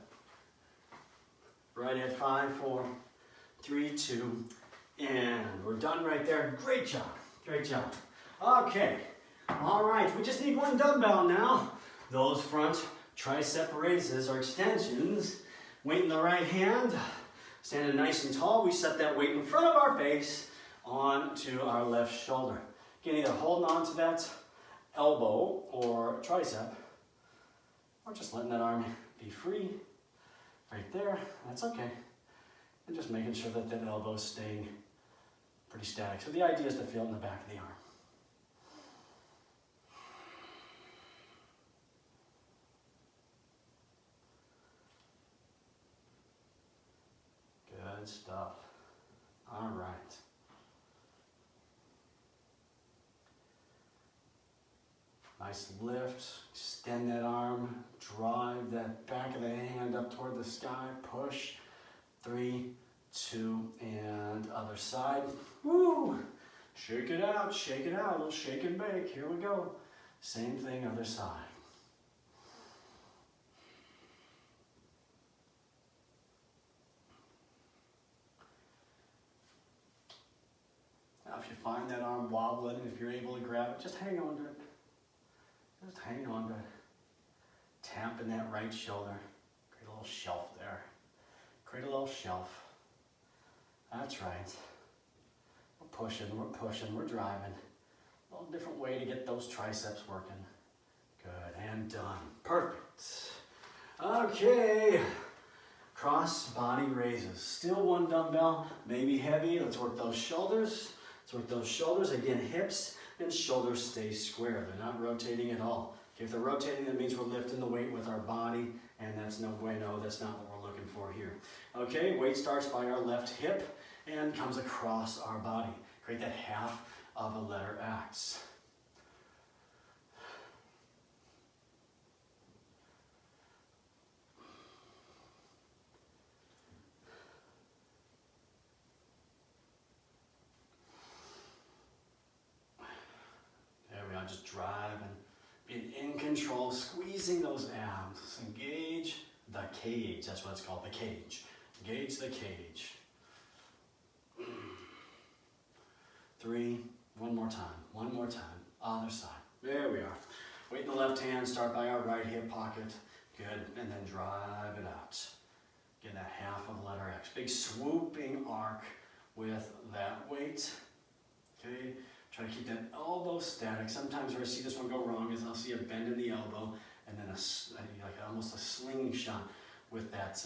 Right at 5, 4, 3, 2, and we're done right there. Great job. Great job. Okay. All right. We just need one dumbbell now. Those front tricep raises or extensions. Weight in the right hand. Standing nice and tall. We set that weight in front of our face onto our left shoulder. Again, either holding on to that elbow or tricep, or just letting that arm be free, right there, that's okay. And just making sure that that elbow is staying pretty static. So the idea is to feel it in the back of the arm. Good stuff. All right. Nice lift, extend that arm, drive that back of the hand up toward the sky, push, 3, 2, and other side. Woo! Shake it out, a little shake and bake, here we go. Same thing, other side. find that arm wobbling, if you're able to grab it, just hang on to it. Just hang on to it. Tapping that right shoulder. Create a little shelf there. Create a little shelf. That's right. We're pushing, we're driving. A little different way to get those triceps working. Good, and done. Perfect. Okay. Cross body raises. Still one dumbbell, maybe heavy. Let's work those shoulders. Let's work those shoulders. Again, hips and shoulders stay square. They're not rotating at all. Okay, if they're rotating, that means we're lifting the weight with our body, and that's no bueno. That's not what we're looking for here. Okay, weight starts by our left hip and comes across our body. Create that half of a letter X. There we are, just driving, being in control, squeezing those abs. Engage the cage, that's what it's called, the cage. Engage the cage. 3, one more time, other side. There we are. Weight in the left hand, start by our right hip pocket. Good, and then drive it out. Get that half of letter X. Big swooping arc with that weight. Okay, try to keep that elbow static. Sometimes where I see this one go wrong is I'll see a bend in the elbow and then like almost a slingshot with that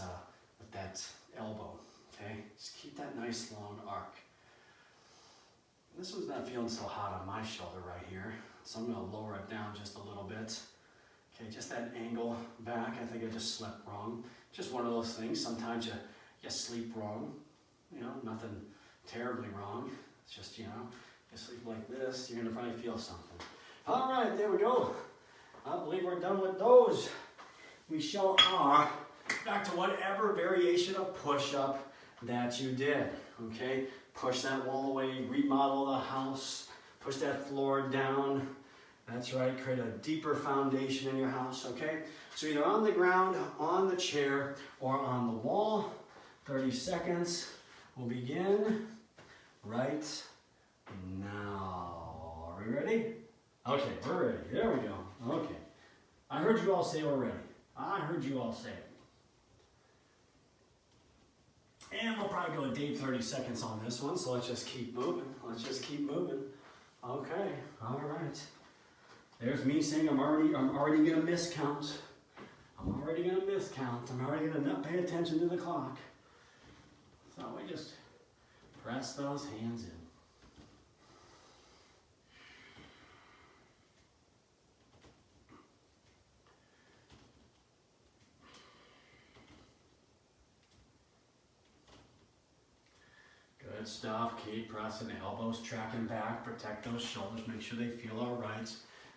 elbow. Okay, just keep that nice long arc. This one's not feeling so hot on my shoulder right here, so I'm going to lower it down just a little bit. Okay, just that angle back, I think I just slept wrong. Just one of those things, sometimes you sleep wrong, you know, nothing terribly wrong. It's just, you know, you sleep like this, you're going to probably feel something. All right, there we go. I believe we're done with those. We sure are. Back to whatever variation of push-up that you did, okay? Push that wall away, remodel the house, push that floor down. That's right, create a deeper foundation in your house, okay? So either on the ground, on the chair, or on the wall. 30 seconds. We'll begin right now. Are we ready? Okay, we're ready. There we go. Okay. I heard you all say we're ready. I heard you all say it. And we'll probably go a deep 30 seconds on this one, so let's just keep moving. Let's just keep moving. Okay, all right. There's me saying I'm already gonna miscount. I'm already gonna miscount. I'm already gonna not pay attention to the clock. So we just press those hands in. Good stuff. Keep pressing, elbows tracking back, protect those shoulders, make sure they feel all right.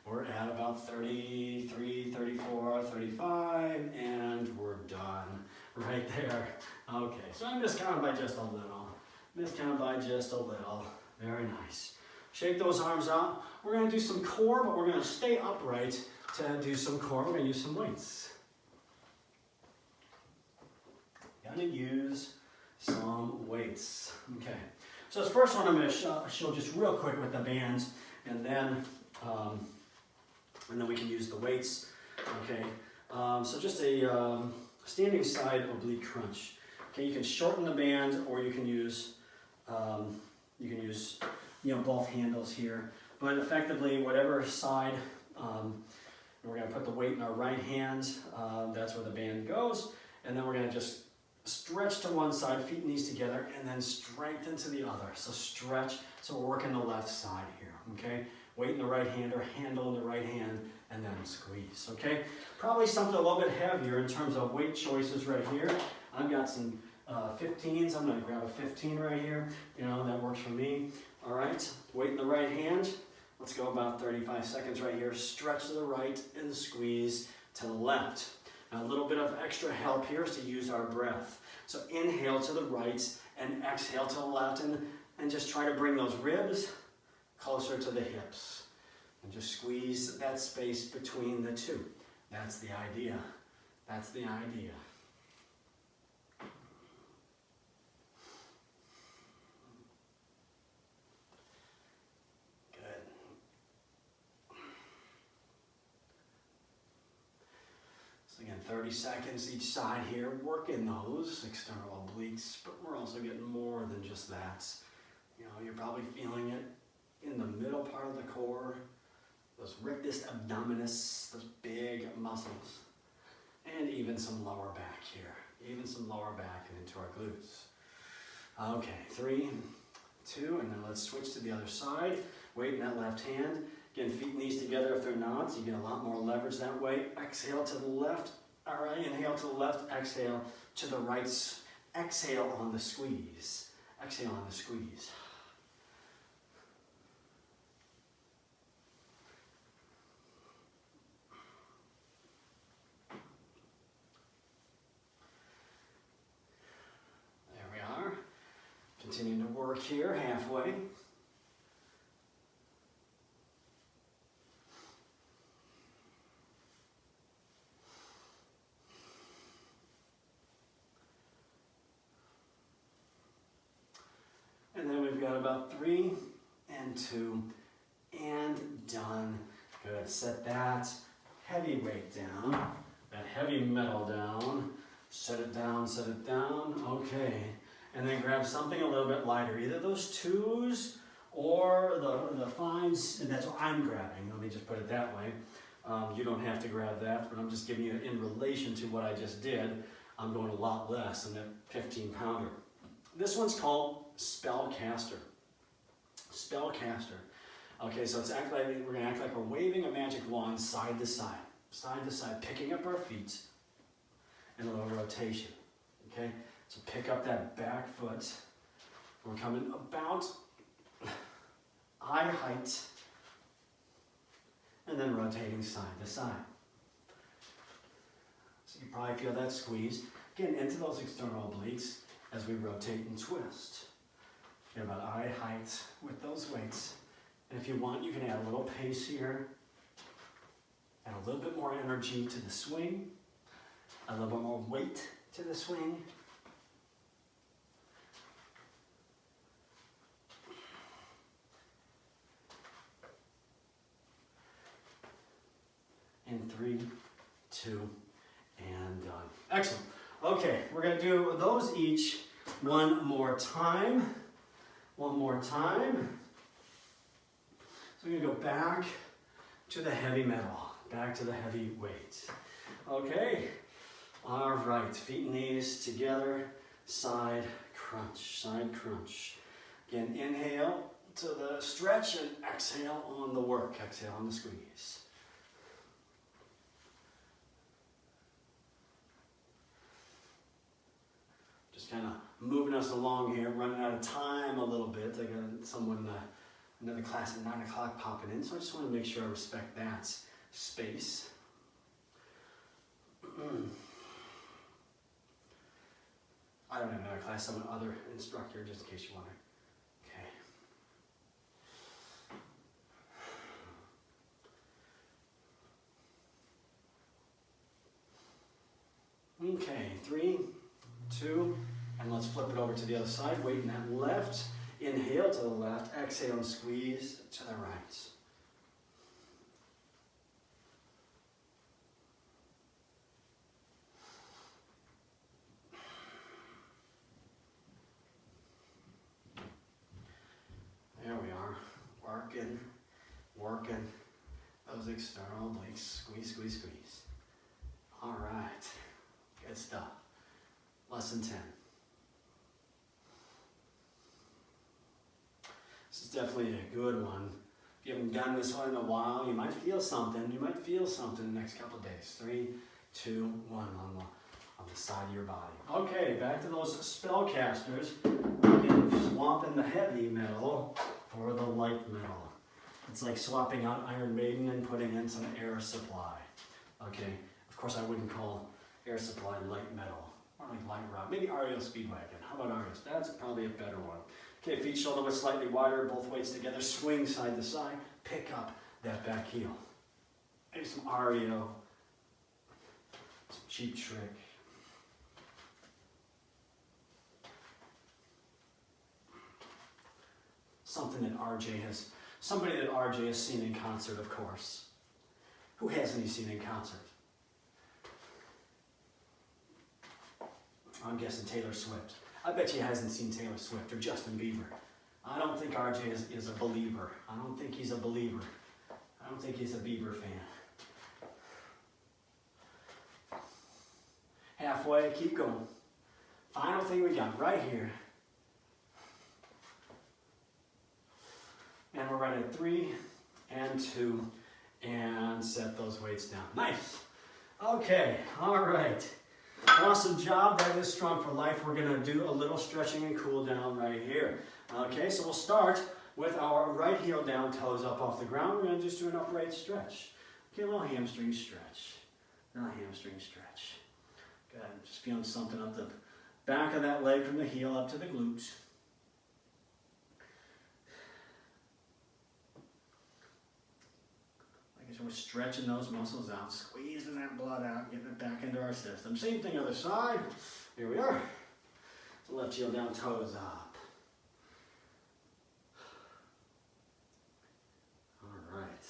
We're at about 33, 34, 35, and we're done right there. Okay, so I'm miscounted by just a little. Miscounted by just a little. Very nice. Shake those arms out. We're going to do some core, but we're going to stay upright to do some core. We're going to use some weights. Going to use some weights. Okay, so this first one I'm going to show just real quick with the bands, and then we can use the weights. Okay, so just a standing side oblique crunch. Okay, you can shorten the band, or you can use both handles here. But effectively, whatever side, we're going to put the weight in our right hand. That's where the band goes, and then we're going to just stretch to one side, feet and knees together, and then strengthen to the other. So stretch, so we're working the left side here, okay? Weight in the right hand or handle in the right hand, and then squeeze, okay? Probably something a little bit heavier in terms of weight choices right here. I've got some 15s. I'm gonna grab a 15 right here. You know, that works for me. All right, weight in the right hand. Let's go about 35 seconds right here. Stretch to the right and squeeze to the left. Now, a little bit of extra help here is to use our breath. So inhale to the right and exhale to the left, and just try to bring those ribs closer to the hips. And just squeeze that space between the two. That's the idea. That's the idea. So again, 30 seconds each side here, working those external obliques, but we're also getting more than just that. You know, you're probably feeling it in the middle part of the core, those rectus abdominis, those big muscles, and even some lower back here, even some lower back and into our glutes. Okay, 3, 2, and then let's switch to the other side. Weight in that left hand. Again, feet and knees together if they're not, so you get a lot more leverage that way. Exhale to the left. All right, inhale to the left, exhale to the right. Exhale on the squeeze. Exhale on the squeeze. There we are. Continuing to work here, halfway. And then we've got about 3 and 2 and done. Good, set that heavy weight down, that heavy metal down. Set it down, okay. And then grab something a little bit lighter, either those 2s or the 5s, and that's what I'm grabbing. Let me just put it that way. You don't have to grab that, but I'm just giving you in relation to what I just did. I'm going a lot less than that 15-pounder. This one's called Spellcaster. Spellcaster. Okay, so it's we're gonna act like we're waving a magic wand side to side, picking up our feet in a little rotation. Okay, so pick up that back foot. We're coming about eye height, and then rotating side to side. So you probably feel that squeeze. Again, into those external obliques as we rotate and twist. Get about eye height with those weights. And if you want, you can add a little pace here, add a little bit more energy to the swing, a little bit more weight to the swing. In 3, 2, and done. Excellent. Okay, we're going to do those each one more time. One more time. So we're going to go back to the heavy metal, back to the heavy weight. Okay, all right, feet and knees together, side crunch, side crunch. Again, inhale to the stretch and exhale on the work, exhale on the squeeze. Just kind of moving us along here, running out of time a little bit. I got someone, another class at 9 o'clock popping in, so I just want to make sure I respect that space. I don't have another class, some other instructor, just in case you want to. Okay. Okay, 3, 2, and let's flip it over to the other side. Weight in that left. Inhale to the left, exhale and squeeze to the right. There we are, working those external obliques. Squeeze, squeeze, squeeze. All right, good stuff. Lesson 10. This is definitely a good one. If you haven't done this one in a while, you might feel something. You might feel something the next couple of days. 3, 2, 1 on the side of your body. Okay, back to those spellcasters. Again, swapping the heavy metal for the light metal. It's like swapping out Iron Maiden and putting in some Air Supply. Okay, of course I wouldn't call Air Supply light metal. Or like light rock. Maybe REO Speedwagon. How about REO? That's probably a better one. Okay, feet shoulder width slightly wider, both weights together, swing side to side, pick up that back heel. Maybe some REO, some Cheap Trick. Something that somebody that RJ has seen in concert, of course. Who hasn't he seen in concert? I'm guessing Taylor Swift. I bet you hasn't seen Taylor Swift or Justin Bieber. I don't think RJ is a believer. I don't think he's a believer. I don't think he's a Bieber fan. Halfway, keep going. Final thing we got right here. And we're right at 3 and 2 and set those weights down. Nice. Okay, all right. Awesome job. That is Strong for Life. We're going to do a little stretching and cool down right here. Okay, so we'll start with our right heel down, toes up off the ground. We're going to just do an upright stretch. Okay, a little hamstring stretch. A little hamstring stretch. Good. Just feeling something up the back of that leg from the heel up to the glutes. So we're stretching those muscles out, squeezing that blood out, getting it back into our system. Same thing other side. Here we are. So left heel down, toes up. All right.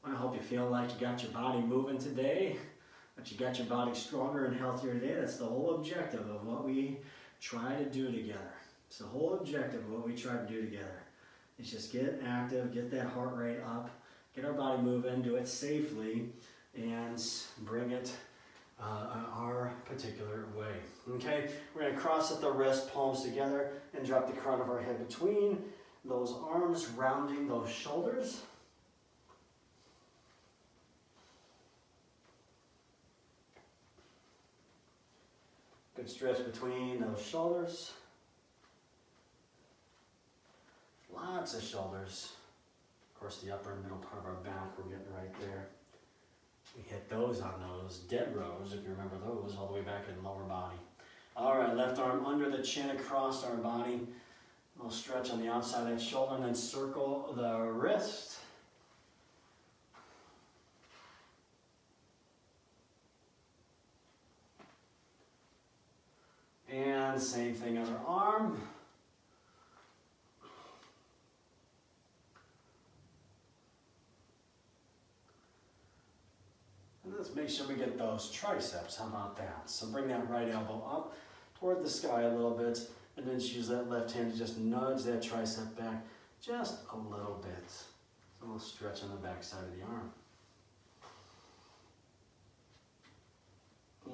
I hope you feel like you got your body moving today, that you got your body stronger and healthier today. That's the whole objective of what we try to do together. It's the whole objective of what we try to do together. Is just get active, get that heart rate up, get our body moving, do it safely, and bring it our particular way. Okay, we're going to cross at the wrist, palms together, and drop the crown of our head between those arms, rounding those shoulders. Good stretch between those shoulders. Lots of shoulders. Of course, the upper and middle part of our back, we're getting right there. We hit those on those dead rows, if you remember those, all the way back in lower body. All right, left arm under the chin across our body. A little stretch on the outside of that shoulder, and then circle the wrist. And same thing, other arm. Let's make sure we get those triceps. How about that? So bring that right elbow up toward the sky a little bit, and then use that left hand to just nudge that tricep back just a little bit. So a little stretch on the back side of the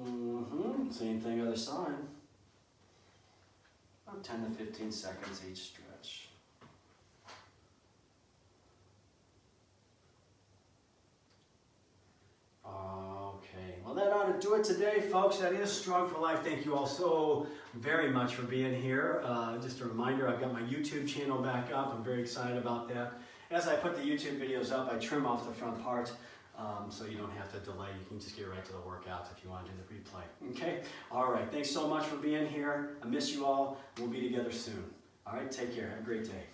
arm. Same thing other side. About 10 to 15 seconds each stretch. Okay, well that ought to do it today, folks. That is Strong for Life. Thank you all so very much for being here. Just a reminder, I've got my YouTube channel back up. I'm very excited about that. As I put the YouTube videos up, I trim off the front part so you don't have to delay. You can just get right to the workout if you want to do the replay. Okay? All right, thanks so much for being here. I miss you all. We'll be together soon. All right, take care. Have a great day.